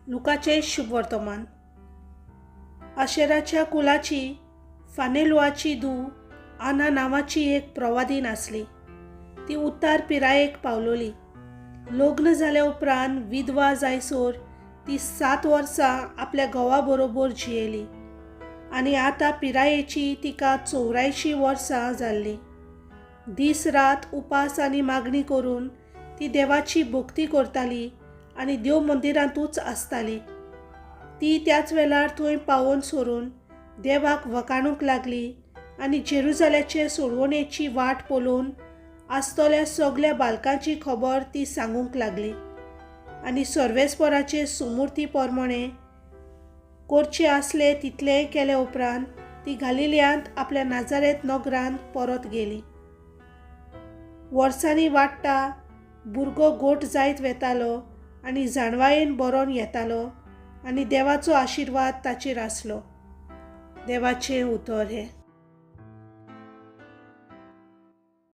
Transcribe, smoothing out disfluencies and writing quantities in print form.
लुकाचे शुभ वर्तमान. आशेराच्या कुलाची फानेलुआची धूव आना नावाची एक प्रवादीन आसली. ती उत्तार पिरायेक पावलोली. लग्न जाल्या उपरांत विधवा जायसोर ती 7 वर्सां आपल्या घोवा बरोबर जियेली आनी आतां पिरायेची तिका 84 वर्सां जाल्ली. दीस रात उपास आनी मागणी करून ती देवाची भक्ती करताली आनी देव मंदिरांतूच आसताली. ती त्याच वेळार थंय पावोन सोरून देवाक वखाणूंक लागली आनी जेरुजाल्याचे सोडवणेची वाट पळोवन आसतल्या सगळ्या बालकांची खबर ती सांगूंक लागली आनी सर्वेस्पराचे सुमूर्ती प्रमाणे करचे आसले तितलेंय केले उपरांत ती गालिल्यांत आपल्या नाजारेत नगरांत परत गेली. वर्सांनी वाडटा भुरगो गोठ जायत वेतालो आनी जाणवायेन बरोवन येतालो आनी देवाचो आशिर्वाद ताचेर आसलो. देवाचें उतर हें.